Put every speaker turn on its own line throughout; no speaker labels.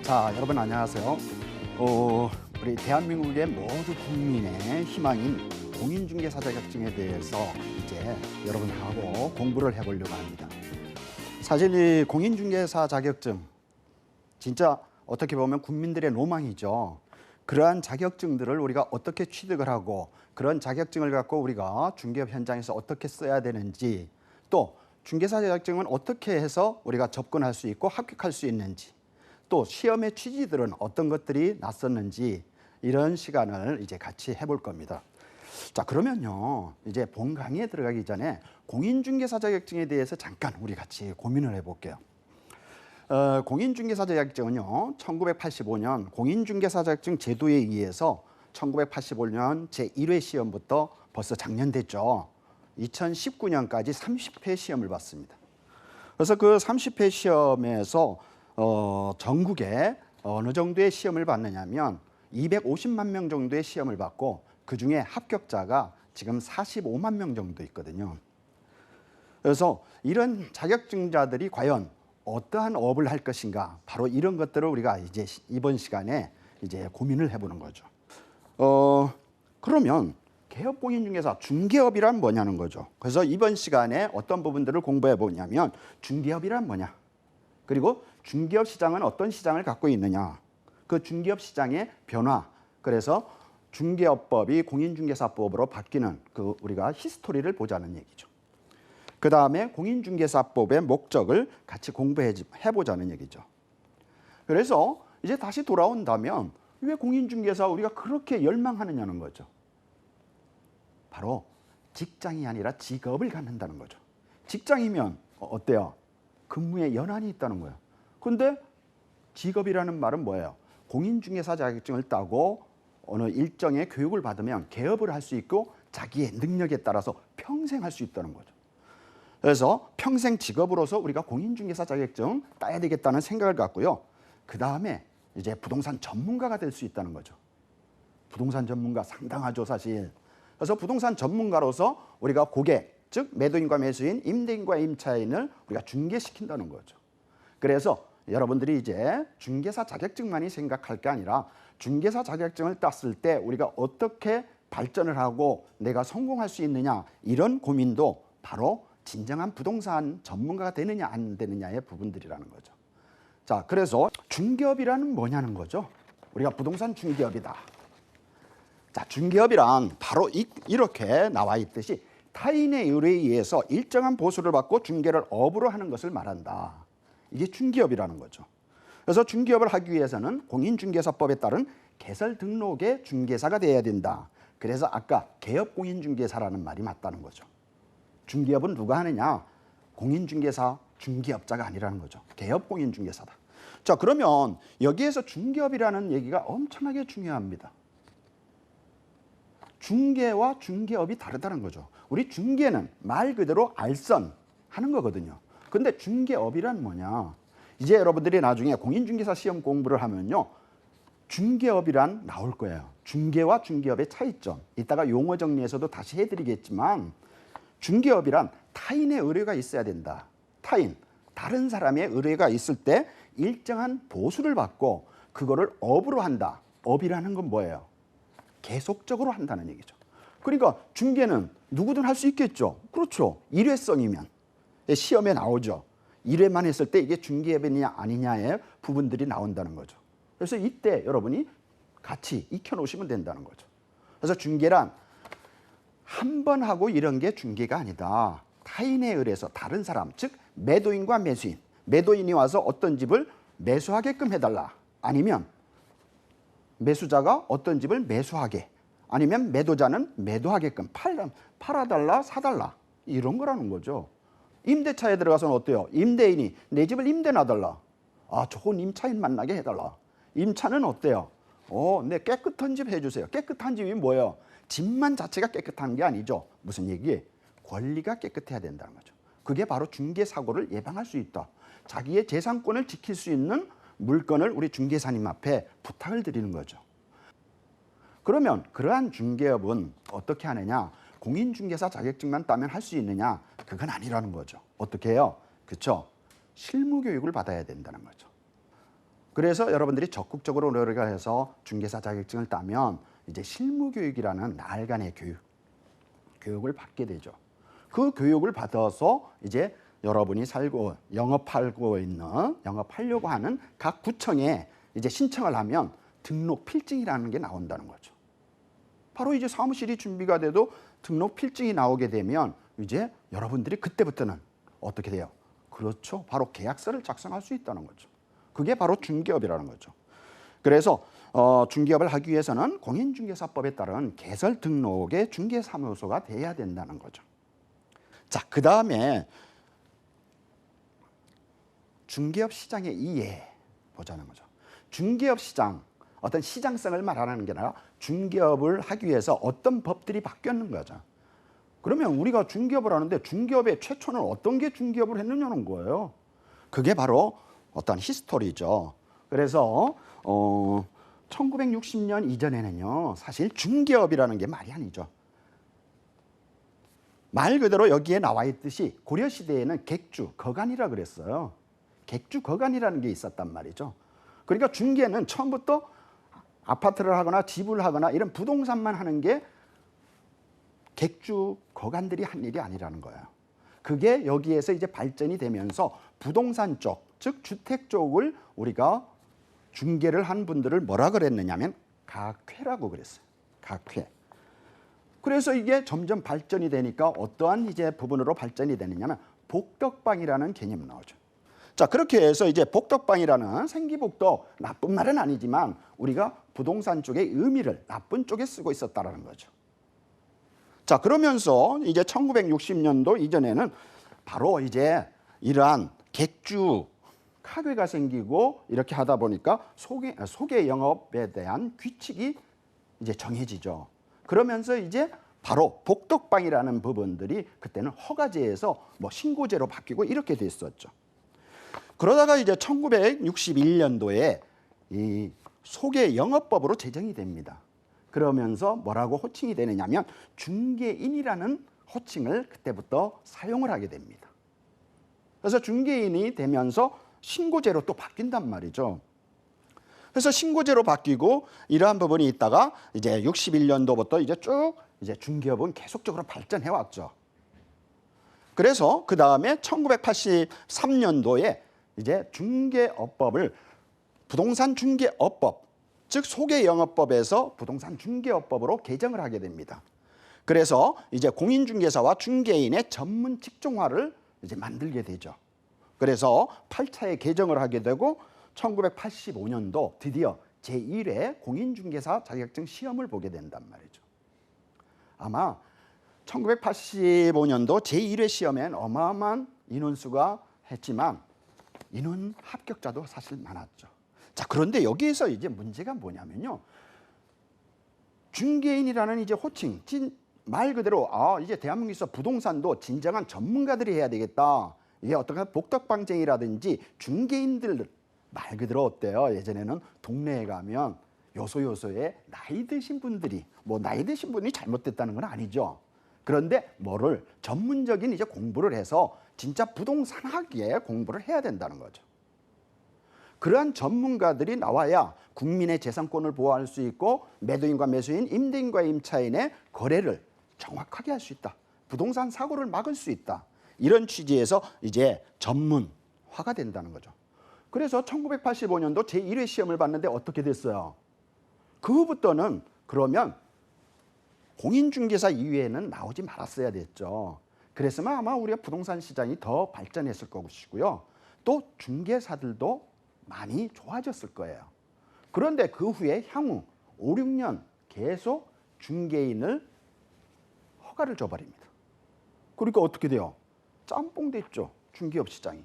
자, 여러분 안녕하세요. 우리 대한민국의 모두 국민의 희망인 공인중개사 자격증에 대해서 이제 여러분하고 공부를 해보려고 합니다. 사실 이 공인중개사 자격증 진짜 어떻게 보면 국민들의 로망이죠. 그러한 자격증들을 우리가 어떻게 취득을 하고 그런 자격증을 갖고 우리가 중개업 현장에서 어떻게 써야 되는지, 또 중개사 자격증은 어떻게 해서 우리가 접근할 수 있고 합격할 수 있는지, 또 시험의 취지들은 어떤 것들이 났었는지, 이런 시간을 이제 같이 해볼 겁니다. 자, 그러면요, 이제 본 강의에 들어가기 전에 공인중개사 자격증에 대해서 잠깐 우리 같이 고민을 해볼게요. 공인중개사 자격증은요, 1985년 공인중개사 자격증 제도에 의해서 1985년 제1회 시험부터 벌써 작년 됐죠. 2019년까지 30회 시험을 봤습니다. 그래서 그 30회 시험에서 전국에 어느 정도의 시험을 봤느냐면 250만 명 정도의 시험을 받고 그중에 합격자가 지금 45만 명 정도 있거든요. 그래서 이런 자격증자들이 과연 어떠한 업을 할 것인가, 바로 이런 것들을 우리가 이제 이번 시간에 이제 고민을 해보는 거죠. 그러면 개업공인중개사 중개업이란 뭐냐는 거죠. 그래서 이번 시간에 어떤 부분들을 공부해 보냐면 중개업이란 뭐냐, 그리고 중개업 시장은 어떤 시장을 갖고 있느냐, 그 중개업 시장의 변화, 그래서 중개업법이 공인중개사법으로 바뀌는 그 우리가 히스토리를 보자는 얘기죠. 그 다음에 공인중개사법의 목적을 같이 공부해 보자는 얘기죠. 그래서 이제 다시 돌아온다면 왜 공인중개사 우리가 그렇게 열망하느냐는 거죠. 바로 직장이 아니라 직업을 갖는다는 거죠. 직장이면 어때요? 근무에 연한이 있다는 거예요. 근데 직업이라는 말은 뭐예요? 공인중개사 자격증을 따고 어느 일정의 교육을 받으면 개업을 할 수 있고 자기의 능력에 따라서 평생 할 수 있다는 거죠. 그래서 평생 직업으로서 우리가 공인중개사 자격증 따야 되겠다는 생각을 갖고요. 그 다음에 이제 부동산 전문가가 될 수 있다는 거죠. 부동산 전문가 상당하죠, 사실. 그래서 부동산 전문가로서 우리가 고객, 즉 매도인과 매수인, 임대인과 임차인을 우리가 중개시킨다는 거죠. 그래서 여러분들이 이제 중개사 자격증만이 생각할 게 아니라 중개사 자격증을 땄을 때 우리가 어떻게 발전을 하고 내가 성공할 수 있느냐, 이런 고민도 바로 진정한 부동산 전문가가 되느냐 안 되느냐의 부분들이라는 거죠. 자, 그래서 중개업이라는 뭐냐는 거죠. 우리가 부동산 중개업이다. 자, 중개업이란 바로 이렇게 나와 있듯이 타인의 의뢰에 의해서 일정한 보수를 받고 중개를 업으로 하는 것을 말한다. 이게 중개업이라는 거죠. 그래서 중개업을 하기 위해서는 공인중개사법에 따른 개설 등록의 중개사가 돼야 된다. 그래서 아까 개업공인중개사라는 말이 맞다는 거죠. 중개업은 누가 하느냐? 공인중개사, 중개업자가 아니라는 거죠. 개업공인중개사다. 자, 그러면 여기에서 중개업이라는 얘기가 엄청나게 중요합니다. 중개와 중개업이 다르다는 거죠. 우리 중개는 말 그대로 알선 하는 거거든요. 근데 중개업이란 뭐냐? 이제 여러분들이 나중에 공인중개사 시험 공부를 하면요, 중개업이란 나올 거예요. 중개와 중개업의 차이점. 이따가 용어 정리에서도 다시 해드리겠지만, 중개업이란 타인의 의뢰가 있어야 된다. 타인, 다른 사람의 의뢰가 있을 때 일정한 보수를 받고 그거를 업으로 한다. 업이라는 건 뭐예요? 계속적으로 한다는 얘기죠. 그러니까 중개는 누구든 할 수 있겠죠. 그렇죠. 일회성이면 시험에 나오죠. 1회만 했을 때 이게 중개업이냐 아니냐의 부분들이 나온다는 거죠. 그래서 이때 여러분이 같이 익혀놓으시면 된다는 거죠. 그래서 중개란 한 번 하고 이런 게 중개가 아니다. 타인에 의해서 다른 사람, 즉 매도인과 매수인, 매도인이 와서 어떤 집을 매수하게끔 해달라. 아니면 매수자가 어떤 집을 매수하게, 아니면 매도자는 매도하게끔 팔아달라, 사달라, 이런 거라는 거죠. 임대차에 들어가서는 어때요? 임대인이 내 집을 임대 놔달라. 아, 좋은 임차인 만나게 해달라. 임차는 어때요? 네, 깨끗한 집 해주세요. 깨끗한 집이 뭐예요? 집만 자체가 깨끗한 게 아니죠. 무슨 얘기예요? 권리가 깨끗해야 된다는 거죠. 그게 바로 중개사고를 예방할 수 있다. 자기의 재산권을 지킬 수 있는 물건을 우리 중개사님 앞에 부탁을 드리는 거죠. 그러면 그러한 중개업은 어떻게 하느냐? 공인중개사 자격증만 따면 할 수 있느냐? 그건 아니라는 거죠. 어떻게 해요? 그렇죠? 실무교육을 받아야 된다는 거죠. 그래서 여러분들이 적극적으로 노력을 해서 중개사 자격증을 따면 이제 실무교육이라는 나흘간의 교육을 받게 되죠. 그 교육을 받아서 이제 여러분이 영업하려고 하는 각 구청에 이제 신청을 하면 등록 필증이라는 게 나온다는 거죠. 바로 이제 사무실이 준비가 돼도 등록 필증이 나오게 되면 이제 여러분들이 그때부터는 어떻게 돼요? 그렇죠. 바로 계약서를 작성할 수 있다는 거죠. 그게 바로 중개업이라는 거죠. 그래서 중개업을 하기 위해서는 공인중개사법에 따른 개설 등록의 중개사무소가 돼야 된다는 거죠. 자, 그 다음에 중개업 시장의 이해 보자는 거죠. 중개업 시장, 어떤 시장성을 말하는 게 아니라 중개업을 하기 위해서 어떤 법들이 바뀌었는 거죠. 그러면 우리가 중개업을 하는데 중개업의 최초는 어떤 게 중개업을 했느냐는 거예요. 그게 바로 어떤 히스토리죠. 그래서 1960년 이전에는요, 사실 중개업이라는 게 말이 아니죠. 말 그대로 여기에 나와 있듯이 고려시대에는 객주, 거간이라 그랬어요. 객주, 거간이라는 게 있었단 말이죠. 그러니까 중개는 처음부터 아파트를 하거나 집을 하거나 이런 부동산만 하는 게 객주, 거간들이 한 일이 아니라는 거예요. 그게 여기에서 이제 발전이 되면서 부동산 쪽, 즉 주택 쪽을 우리가 중개를 한 분들을 뭐라 그랬느냐면 각회라고 그랬어요. 각회. 그래서 이게 점점 발전이 되니까 어떠한 이제 부분으로 발전이 되느냐면 복덕방이라는 개념이 나오죠. 자, 그렇게 해서 이제 복덕방이라는 생기복덕, 나쁜 말은 아니지만 우리가 부동산 쪽의 의미를 나쁜 쪽에 쓰고 있었다라는 거죠. 자, 그러면서 이제 1960년도 이전에는 바로 이제 이러한 객주 카괴가 생기고 이렇게 하다 보니까 소개 영업에 대한 규칙이 이제 정해지죠. 그러면서 이제 바로 복덕방이라는 부분들이 그때는 허가제에서 뭐 신고제로 바뀌고 이렇게 됐었죠. 그러다가 이제 1961년도에 이 소개 영업법으로 제정이 됩니다. 그러면서 뭐라고 호칭이 되느냐면 중개인이라는 호칭을 그때부터 사용을 하게 됩니다. 그래서 중개인이 되면서 신고제로 또 바뀐단 말이죠. 그래서 신고제로 바뀌고 이러한 부분이 있다가 이제 61년도부터 이제 쭉 이제 중개업은 계속적으로 발전해 왔죠. 그래서 그 다음에 1983년도에 이제 중개업법을 부동산 중개업법, 즉 소개영업법에서 부동산 중개업법으로 개정을 하게 됩니다. 그래서 이제 공인중개사와 중개인의 전문 직종화를 이제 만들게 되죠. 그래서 8차에 개정을 하게 되고 1985년도 드디어 제1회 공인중개사 자격증 시험을 보게 된단 말이죠. 아마 1985년도 제1회 시험엔 어마어마한 인원수가 했지만 인원 합격자도 사실 많았죠. 자, 그런데 여기에서 이제 문제가 뭐냐면요. 중개인이라는 이제 호칭, 말 그대로 이제 대한민국에서 부동산도 진정한 전문가들이 해야 되겠다. 이게 어떤 복덕방쟁이라든지 중개인들 말 그대로 어때요? 예전에는 동네에 가면 요소요소에 나이 드신 분들이 나이 드신 분이 잘못됐다는 건 아니죠. 그런데 뭐를 전문적인 이제 공부를 해서 진짜 부동산학에 공부를 해야 된다는 거죠. 그러한 전문가들이 나와야 국민의 재산권을 보호할 수 있고 매도인과 매수인, 임대인과 임차인의 거래를 정확하게 할 수 있다. 부동산 사고를 막을 수 있다. 이런 취지에서 이제 전문화가 된다는 거죠. 그래서 1985년도 제1회 시험을 봤는데 어떻게 됐어요? 그 후부터는 그러면 공인중개사 이외에는 나오지 말았어야 됐죠. 그랬으면 아마 우리가 부동산 시장이 더 발전했을 것이고요. 또 중개사들도 많이 좋아졌을 거예요. 그런데 그 후에 향후 5, 6년 계속 중개인을 허가를 줘버립니다. 그러니까 어떻게 돼요? 짬뽕 됐죠. 중개업 시장이.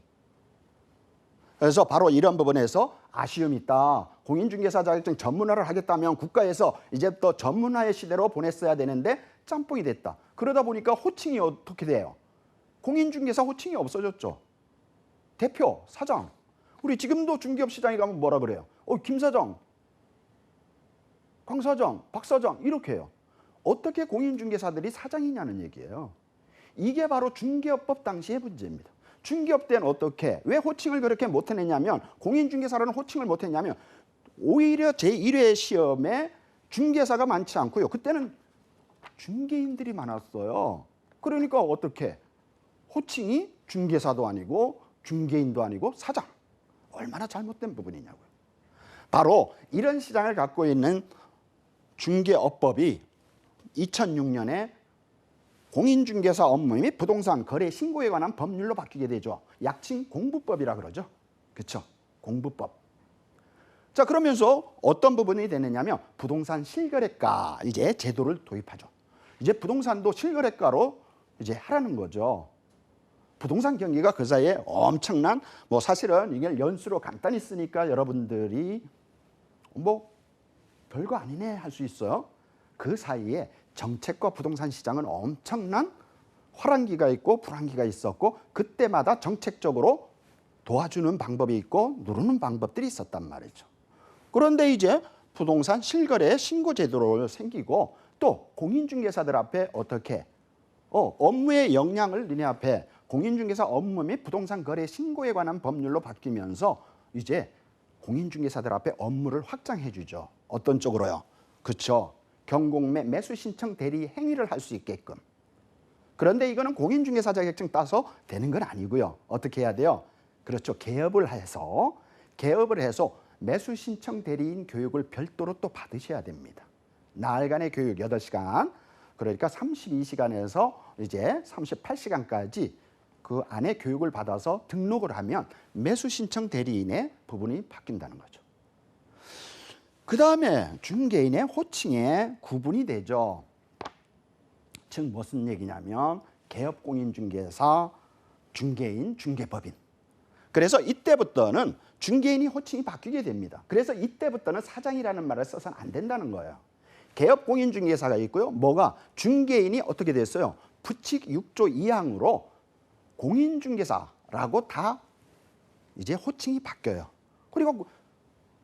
그래서 바로 이런 부분에서 아쉬움이 있다. 공인중개사 자격증 전문화를 하겠다면 국가에서 이제부터 전문화의 시대로 보냈어야 되는데 짬뽕이 됐다. 그러다 보니까 호칭이 어떻게 돼요? 공인중개사 호칭이 없어졌죠. 대표, 사장. 우리 지금도 중개업 시장에 가면 뭐라 그래요? 김 사장, 강 사장, 박 사장 이렇게 해요. 어떻게 공인중개사들이 사장이냐는 얘기예요. 이게 바로 중개업법 당시의 문제입니다. 중개업 때는 어떻게 왜 호칭을 그렇게 못해냈냐면 공인중개사라는 호칭을 못했냐면 오히려 제1회 시험에 중개사가 많지 않고요. 그때는 중개인들이 많았어요. 그러니까 어떻게 호칭이 중개사도 아니고 중개인도 아니고 사장. 얼마나 잘못된 부분이냐고요. 바로 이런 시장을 갖고 있는 중개업법이 2006년에 공인중개사 업무 및 부동산 거래 신고에 관한 법률로 바뀌게 되죠. 약칭 공부법이라 그러죠. 그렇죠? 공부법. 자, 그러면서 어떤 부분이 되느냐면 부동산 실거래가 이제 제도를 도입하죠. 이제 부동산도 실거래가로 이제 하라는 거죠. 부동산 경기가 그 사이에 엄청난 뭐 사실은 이게 연수로 간단히 쓰니까 여러분들이 뭐 별거 아니네 할 수 있어요. 그 사이에 정책과 부동산 시장은 엄청난 화랑기가 있고 불황기가 있었고 그때마다 정책적으로 도와주는 방법이 있고 누르는 방법들이 있었단 말이죠. 그런데 이제 부동산 실거래 신고 제도로 생기고 또 공인중개사들 앞에 어떻게 업무의 역량을 니네 앞에 공인중개사 업무 및 부동산 거래 신고에 관한 법률로 바뀌면서 이제 공인중개사들 앞에 업무를 확장해 주죠. 어떤 쪽으로요? 그렇죠. 경공매 매수 신청 대리 행위를 할 수 있게끔. 그런데 이거는 공인중개사 자격증 따서 되는 건 아니고요. 어떻게 해야 돼요? 그렇죠. 개업을 해서 매수 신청 대리인 교육을 별도로 또 받으셔야 됩니다. 나흘간의 교육 8시간. 그러니까 32시간에서 이제 38시간까지 그 안에 교육을 받아서 등록을 하면 매수 신청 대리인의 부분이 바뀐다는 거죠. 그 다음에 중개인의 호칭에 구분이 되죠. 즉 무슨 얘기냐면 개업공인중개사, 중개인, 중개법인. 그래서 이때부터는 중개인이 호칭이 바뀌게 됩니다. 그래서 이때부터는 사장이라는 말을 써서는 안 된다는 거예요. 개업공인중개사가 있고요. 뭐가 중개인이 어떻게 됐어요? 부칙 6조 2항으로 공인중개사라고 다 이제 호칭이 바뀌어요. 그리고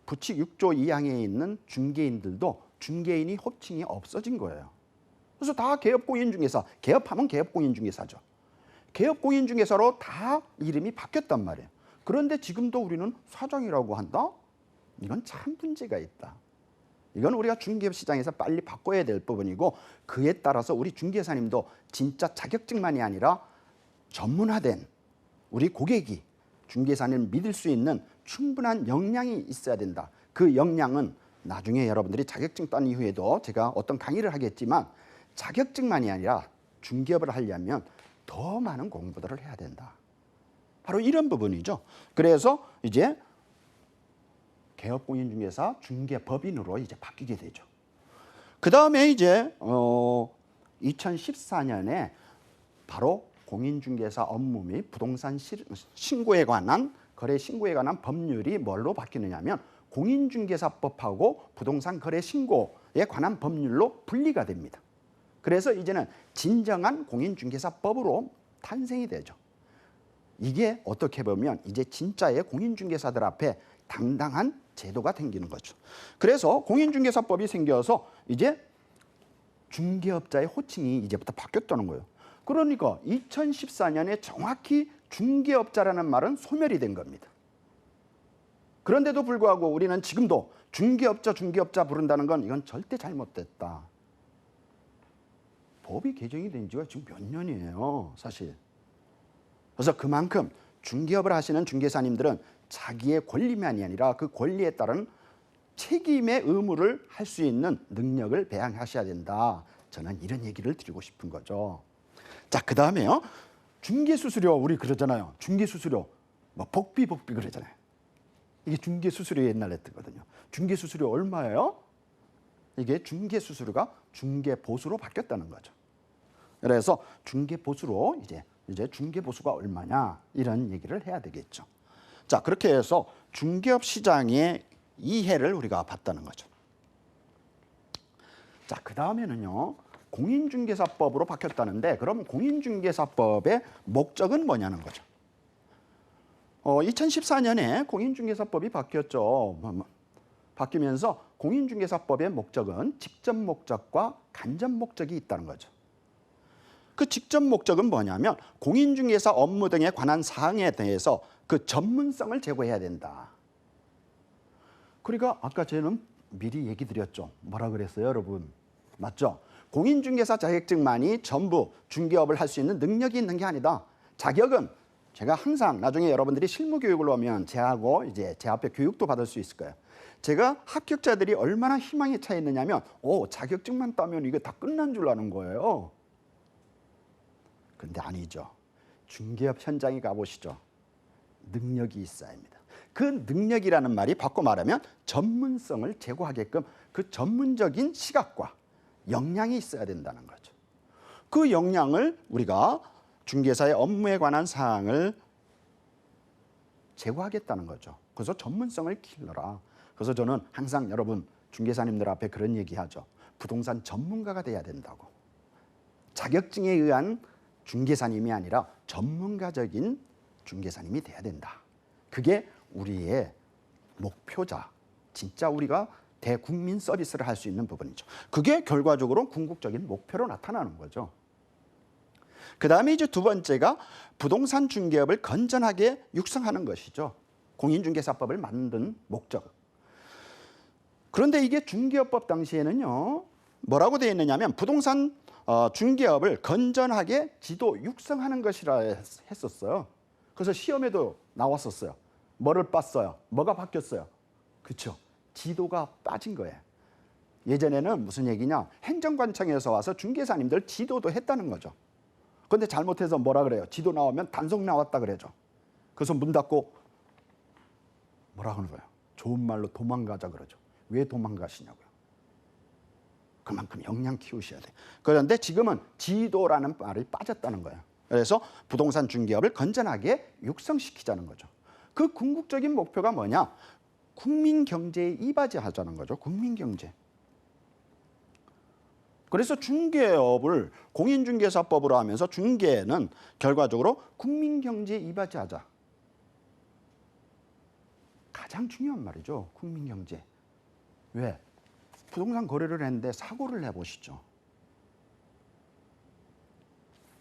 부칙 6조 2항에 있는 중개인들도 중개인이 호칭이 없어진 거예요. 그래서 다 개업공인중개사, 개업하면 개업공인중개사죠. 개업공인중개사로 다 이름이 바뀌었단 말이에요. 그런데 지금도 우리는 사장이라고 한다? 이건 참 문제가 있다. 이건 우리가 중개업 시장에서 빨리 바꿔야 될 부분이고 그에 따라서 우리 중개사님도 진짜 자격증만이 아니라 전문화된 우리 고객이 중개사님을 믿을 수 있는 충분한 역량이 있어야 된다. 그 역량은 나중에 여러분들이 자격증 딴 이후에도 제가 어떤 강의를 하겠지만 자격증만이 아니라 중개업을 하려면 더 많은 공부들을 해야 된다. 바로 이런 부분이죠. 그래서 이제 개업공인중개사 중개법인으로 이제 바뀌게 되죠. 그 다음에 이제 2014년에 바로 공인중개사 업무 및 부동산 신고에 관한 거래 신고에 관한 법률이 뭘로 바뀌느냐면 공인중개사법하고 부동산 거래 신고에 관한 법률로 분리가 됩니다. 그래서 이제는 진정한 공인중개사법으로 탄생이 되죠. 이게 어떻게 보면 이제 진짜의 공인중개사들 앞에 당당한 제도가 생기는 거죠. 그래서 공인중개사법이 생겨서 이제 중개업자의 호칭이 이제부터 바뀌었다는 거예요. 그러니까 2014년에 정확히 중개업자라는 말은 소멸이 된 겁니다. 그런데도 불구하고 우리는 지금도 중개업자 부른다는 건 이건 절대 잘못됐다. 법이 개정이 된 지가 지금 몇 년이에요, 사실. 그래서 그만큼 중개업을 하시는 중개사님들은 자기의 권리만이 아니라 그 권리에 따른 책임의 의무를 할 수 있는 능력을 배양하셔야 된다. 저는 이런 얘기를 드리고 싶은 거죠. 자, 그 다음에요. 중개수수료 우리 그러잖아요. 중개수수료 뭐 복비 그러잖아요. 이게 중개수수료 옛날에 했거든요. 중개수수료 얼마예요? 이게 중개수수료가 중개보수로 바뀌었다는 거죠. 그래서 중개보수로 이제 중개보수가 얼마냐 이런 얘기를 해야 되겠죠. 자, 그렇게 해서 중개업 시장의 이해를 우리가 봤다는 거죠. 자, 그 다음에는요. 공인중개사법으로 바뀌었다는데 그럼 공인중개사법의 목적은 뭐냐는 거죠. 2014년에 공인중개사법이 바뀌었죠. 바뀌면서 공인중개사법의 목적은 직접 목적과 간접 목적이 있다는 거죠. 그 직접 목적은 뭐냐면 공인중개사 업무 등에 관한 사항에 대해서 그 전문성을 제고해야 된다. 그러니까 아까 저는 미리 얘기 드렸죠. 뭐라 그랬어요, 여러분? 맞죠? 공인중개사 자격증만이 전부 중개업을 할 수 있는 능력이 있는 게 아니다. 자격은 제가 항상 나중에 여러분들이 실무 교육을 오면 제하고 이제 제 앞에 교육도 받을 수 있을 거예요. 제가 합격자들이 얼마나 희망에 차 있느냐면 자격증만 따면 이게 다 끝난 줄 아는 거예요. 근데 아니죠. 중개업 현장에 가보시죠. 능력이 있어야 합니다. 그 능력이라는 말이 바꿔 말하면 전문성을 제고하게끔 그 전문적인 시각과 역량이 있어야 된다는 거죠. 그 역량을 우리가 중개사의 업무에 관한 사항을 제고하겠다는 거죠. 그래서 전문성을 길러라. 그래서 저는 항상 여러분 중개사님들 앞에 그런 얘기하죠. 부동산 전문가가 돼야 된다고. 자격증에 의한 중개사님이 아니라 전문가적인 중개사님이 돼야 된다. 그게 우리의 목표자. 진짜 우리가 대국민 서비스를 할 수 있는 부분이죠. 그게 결과적으로 궁극적인 목표로 나타나는 거죠. 그 다음에 이제 두 번째가 부동산 중개업을 건전하게 육성하는 것이죠. 공인중개사법을 만든 목적. 그런데 이게 중개업법 당시에는요. 뭐라고 되어 있느냐면 부동산 중개업을 건전하게 지도 육성하는 것이라 했었어요. 그래서 시험에도 나왔었어요. 뭐를 빻어요? 뭐가 바뀌었어요? 그렇죠. 지도가 빠진 거예요. 예전에는 무슨 얘기냐? 행정관청에서 와서 중개사님들 지도도 했다는 거죠. 그런데 잘못해서 뭐라 그래요? 지도 나오면 단속 나왔다 그러죠. 그래서 문 닫고 뭐라 그러는 거예요? 좋은 말로 도망가자 그러죠. 왜 도망가시냐고요? 그만큼 역량 키우셔야 돼요. 그런데 지금은 지도라는 말이 빠졌다는 거예요. 그래서 부동산 중개업을 건전하게 육성시키자는 거죠. 그 궁극적인 목표가 뭐냐? 국민 경제에 이바지하자는 거죠. 국민 경제. 그래서 중개업을 공인중개사법으로 하면서 중개는 결과적으로 국민 경제에 이바지하자. 가장 중요한 말이죠. 국민 경제. 왜? 부동산 거래를 했는데 사고를 해보시죠.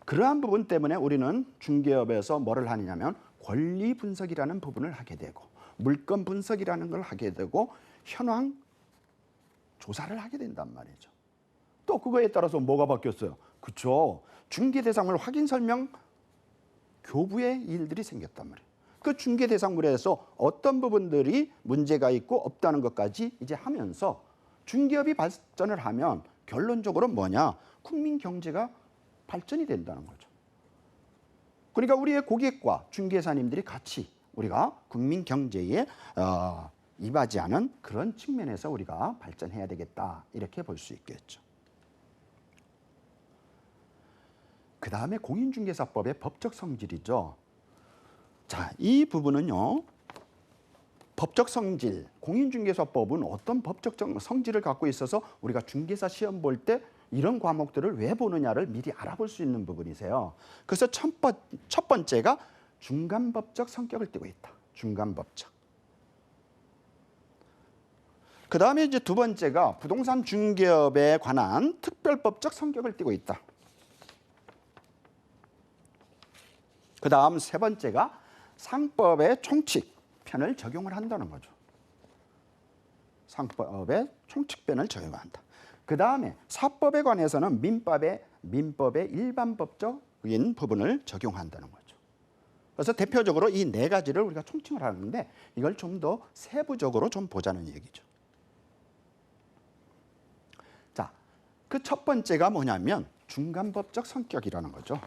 그러한 부분 때문에 우리는 중개업에서 뭐를 하느냐면 권리 분석이라는 부분을 하게 되고 물건 분석이라는 걸 하게 되고 현황 조사를 하게 된단 말이죠. 또 그거에 따라서 뭐가 바뀌었어요? 그렇죠. 중개 대상물 확인 설명 교부의 일들이 생겼단 말이에요. 그 중개 대상물에서 어떤 부분들이 문제가 있고 없다는 것까지 이제 하면서 중개업이 발전을 하면 결론적으로 뭐냐? 국민 경제가 발전이 된다는 거죠. 그러니까 우리의 고객과 중개사님들이 같이 우리가 국민 경제에 이바지하는 그런 측면에서 우리가 발전해야 되겠다. 이렇게 볼 수 있겠죠. 그 다음에 공인중개사법의 법적 성질이죠. 자, 이 부분은요. 법적 성질, 공인중개사법은 어떤 법적 성질을 갖고 있어서 우리가 중개사 시험 볼 때 이런 과목들을 왜 보느냐를 미리 알아볼 수 있는 부분이세요. 그래서 첫 번째가 중간법적 성격을 띠고 있다. 중간법적. 그 다음에 이제 두 번째가 부동산 중개업에 관한 특별법적 성격을 띠고 있다. 그 다음 세 번째가 상법의 총칙편을 적용을 한다는 거죠. 상법의 총칙편을 적용한다. 그 다음에 사법에 관해서는 민법의 일반법적인 부분을 적용한다는 거죠. 그래서 대표적으로 이 네 가지를 우리가 총칭을 하는데 이걸 좀 더 세부적으로 좀 보자는 얘기죠. 자, 그 첫 번째가 뭐냐면 중간법적 성격이라는 거죠.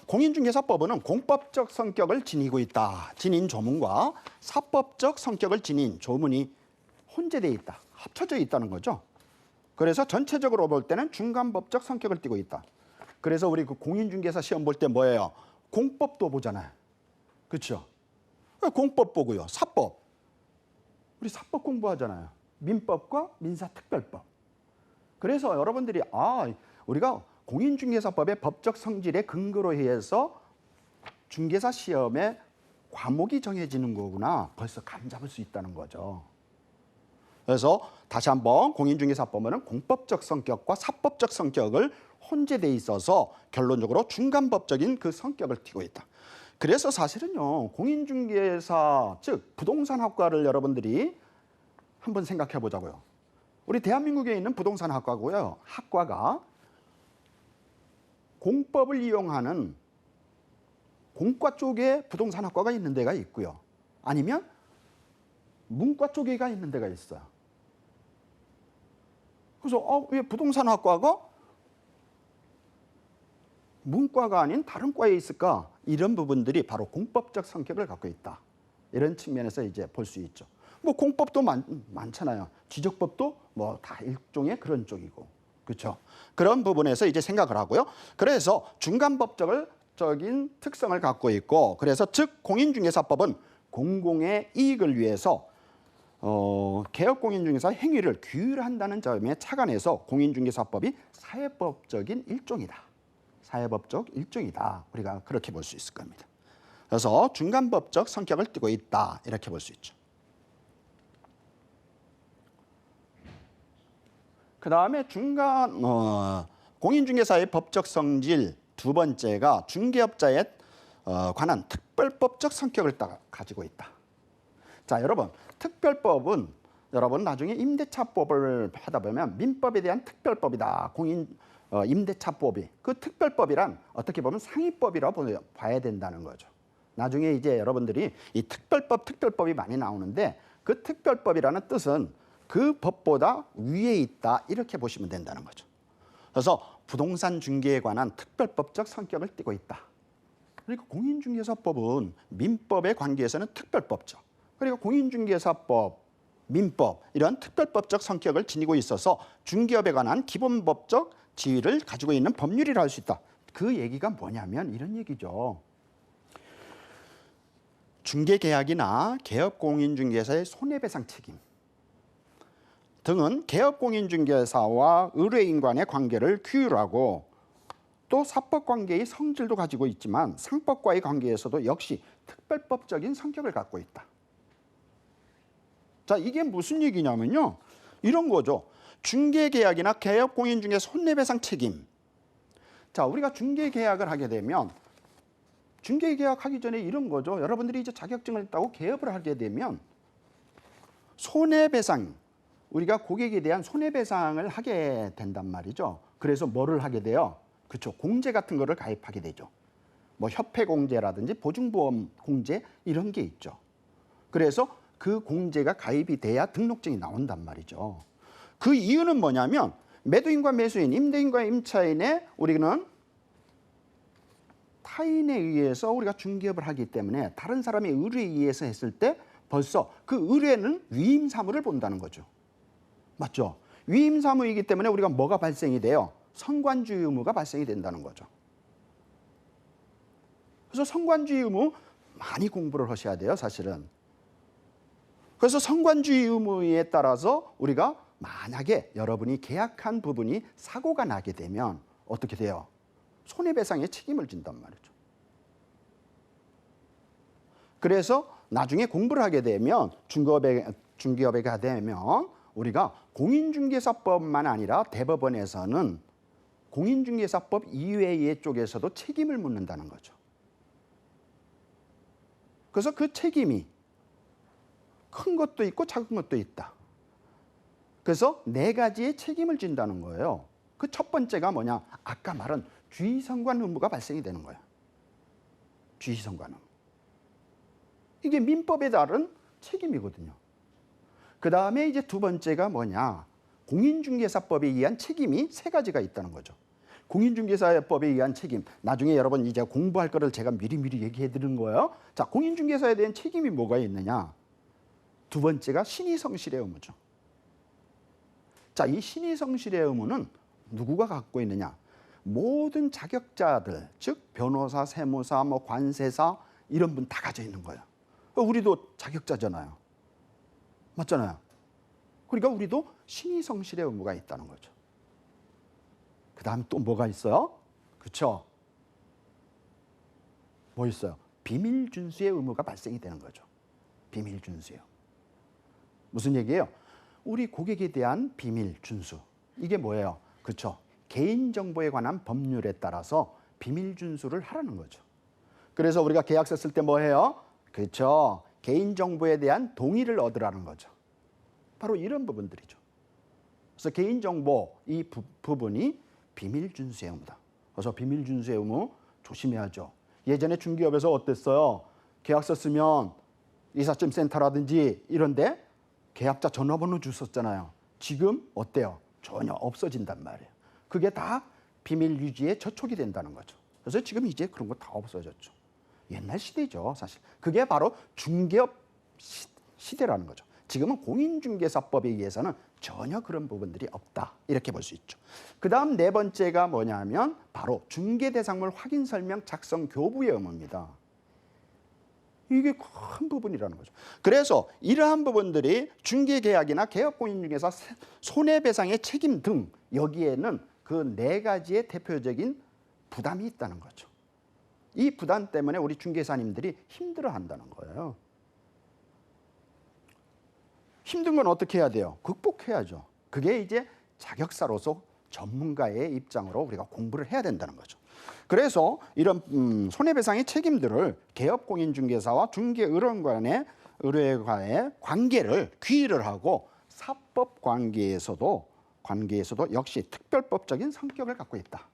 공인중개사법은 공법적 성격을 지니고 있다. 지닌 조문과 사법적 성격을 지닌 조문이 혼재되어 있다. 합쳐져 있다는 거죠. 그래서 전체적으로 볼 때는 중간법적 성격을 띠고 있다. 그래서 우리 그 공인중개사 시험 볼 때 뭐예요? 공법도 보잖아요. 그렇죠? 공법 보고요. 사법. 우리 사법 공부하잖아요. 민법과 민사특별법. 그래서 여러분들이 우리가 공인중개사법의 법적 성질에 근거로 해서 중개사 시험에 과목이 정해지는 거구나. 벌써 감 잡을 수 있다는 거죠. 그래서 다시 한번 공인중개사법은 공법적 성격과 사법적 성격을 혼재돼 있어서 결론적으로 중간법적인 그 성격을 띠고 있다. 그래서 사실은요, 공인중개사 즉 부동산학과를 여러분들이 한번 생각해 보자고요. 우리 대한민국에 있는 부동산학과고요. 학과가 공법을 이용하는 공과 쪽에 부동산학과가 있는 데가 있고요. 아니면 문과 쪽에가 있는 데가 있어요. 그래서 왜 부동산학과가 문과가 아닌 다른 과에 있을까? 이런 부분들이 바로 공법적 성격을 갖고 있다. 이런 측면에서 이제 볼 수 있죠. 뭐 공법도 많잖아요. 지적법도 뭐 다 일종의 그런 쪽이고, 그렇죠? 그런 부분에서 이제 생각을 하고요. 그래서 중간법적인 특성을 갖고 있고, 그래서 즉 공인중개사법은 공공의 이익을 위해서 개업공인중개사 행위를 규율한다는 점에 착안해서 공인중개사법이 사회법적인 일종이다. 사회법적 일종이다. 우리가 그렇게 볼 수 있을 겁니다. 그래서 중간법적 성격을 띠고 있다. 이렇게 볼 수 있죠. 그 다음에 공인중개사의 법적 성질 두 번째가 중개업자에 관한 특별법적 성격을 가지고 있다. 자, 여러분, 특별법은 여러분 나중에 임대차법을 하다 보면 민법에 대한 특별법이다. 임대차법이 그 특별법이란 어떻게 보면 상위법이라고 봐야 된다는 거죠. 나중에 이제 여러분들이 이 특별법이 많이 나오는데 그 특별법이라는 뜻은 그 법보다 위에 있다 이렇게 보시면 된다는 거죠. 그래서 부동산 중개에 관한 특별법적 성격을 띠고 있다. 그리고 공인중개사법은 민법의 관계에서는 특별법죠. 그리고 공인중개사법, 민법 이런 특별법적 성격을 지니고 있어서 중개업에 관한 기본법적 지위를 가지고 있는 법률이라 할 수 있다. 그 얘기가 뭐냐면 이런 얘기죠. 중개계약이나 개업공인중개사의 손해배상 책임 등은 개업공인중개사와 의뢰인 간의 관계를 규율하고 또 사법관계의 성질도 가지고 있지만 상법과의 관계에서도 역시 특별법적인 성격을 갖고 있다. 자, 이게 무슨 얘기냐면요. 이런 거죠. 중개계약이나 개업공인중개사 손해배상 책임. 자, 우리가 중개계약을 하게 되면 중개계약하기 전에 이런 거죠. 여러분들이 이제 자격증을 따고 개업을 하게 되면 손해배상, 우리가 고객에 대한 손해배상을 하게 된단 말이죠. 그래서 뭐를 하게 돼요? 그렇죠. 공제 같은 거를 가입하게 되죠. 뭐 협회공제라든지 보증보험 공제 이런 게 있죠. 그래서 그 공제가 가입이 돼야 등록증이 나온단 말이죠. 그 이유는 뭐냐면 매도인과 매수인, 임대인과 임차인의 우리는 타인에 의해서 우리가 중개업을 하기 때문에 다른 사람의 의뢰에 의해서 했을 때 벌써 그 의뢰는 위임사무를 본다는 거죠. 맞죠? 위임사무이기 때문에 우리가 뭐가 발생이 돼요? 성관주의 의무가 발생이 된다는 거죠. 그래서 성관주의 의무 많이 공부를 하셔야 돼요, 사실은. 그래서 성관주의 의무에 따라서 우리가 만약에 여러분이 계약한 부분이 사고가 나게 되면 어떻게 돼요? 손해배상의 책임을 진단 말이죠. 그래서 나중에 공부를 하게 되면 중개업에 가게 되면 우리가 공인중개사법만 아니라 대법원에서는 공인중개사법 이외의 쪽에서도 책임을 묻는다는 거죠. 그래서 그 책임이 큰 것도 있고 작은 것도 있다. 그래서 네 가지의 책임을 진다는 거예요. 그 첫 번째가 뭐냐? 아까 말한 주의성관 의무가 발생이 되는 거예요. 주의성관 의무. 이게 민법에 따른 책임이거든요. 그 다음에 이제 두 번째가 뭐냐? 공인중개사법에 의한 책임이 세 가지가 있다는 거죠. 공인중개사법에 의한 책임. 나중에 여러분 이제 공부할 거를 제가 미리미리 얘기해 드리는 거예요. 자, 공인중개사에 대한 책임이 뭐가 있느냐? 두 번째가 신의성실의 의무죠. 자, 이 신의성실의 의무는 누구가 갖고 있느냐? 모든 자격자들, 즉 변호사, 세무사, 뭐 관세사 이런 분 다 가져 있는 거예요. 우리도 자격자잖아요. 맞잖아요. 그러니까 우리도 신의성실의 의무가 있다는 거죠. 그 다음에 또 뭐가 있어요? 그렇죠? 뭐 있어요? 비밀준수의 의무가 발생이 되는 거죠. 비밀준수요. 무슨 얘기예요? 우리 고객에 대한 비밀 준수. 이게 뭐예요? 그렇죠. 개인정보에 관한 법률에 따라서 비밀 준수를 하라는 거죠. 그래서 우리가 계약서 쓸 때 뭐 해요? 그렇죠. 개인정보에 대한 동의를 얻으라는 거죠. 바로 이런 부분들이죠. 그래서 개인정보 이 부분이 비밀 준수의 의무다. 그래서 비밀 준수의 의무 조심해야죠. 예전에 중개업에서 어땠어요? 계약서 쓰면 이삿짐 센터라든지 이런데 계약자 전화번호 주셨잖아요. 지금 어때요? 전혀 없어진단 말이에요. 그게 다 비밀 유지에 저촉이 된다는 거죠. 그래서 지금 이제 그런 거 다 없어졌죠. 옛날 시대죠, 사실. 그게 바로 중개업 시대라는 거죠. 지금은 공인중개사법에 의해서는 전혀 그런 부분들이 없다. 이렇게 볼 수 있죠. 그 다음 네 번째가 뭐냐면 바로 중개대상물 확인 설명 작성 교부의 의무입니다. 이게 큰 부분이라는 거죠. 그래서 이러한 부분들이 중개계약이나 개업공인중개사 손해배상의 책임 등 여기에는 그 네 가지의 대표적인 부담이 있다는 거죠. 이 부담 때문에 우리 중개사님들이 힘들어한다는 거예요. 힘든 건 어떻게 해야 돼요? 극복해야죠. 그게 이제 자격사로서 전문가의 입장으로 우리가 공부를 해야 된다는 거죠. 그래서 이런 손해배상의 책임들을 개업공인중개사와 중개의뢰인과의 관계를 귀의를 하고 사법 관계에서도 역시 특별법적인 성격을 갖고 있다.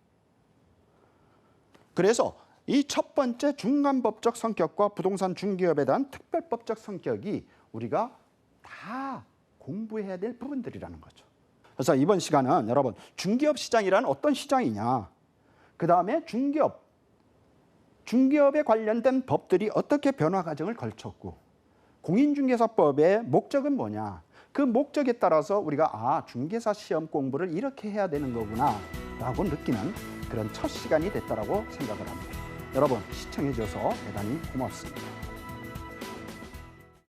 그래서 이 첫 번째 중간법적 성격과 부동산 중개업에 대한 특별법적 성격이 우리가 다 공부해야 될 부분들이라는 거죠. 그래서 이번 시간은 여러분 중개업 시장이란 어떤 시장이냐, 그 다음에 중개업에 관련된 법들이 어떻게 변화 과정을 거쳤고 공인중개사법의 목적은 뭐냐, 그 목적에 따라서 우리가 중개사 시험 공부를 이렇게 해야 되는 거구나 라고 느끼는 그런 첫 시간이 됐다고 생각을 합니다. 여러분 시청해 주셔서 대단히 고맙습니다.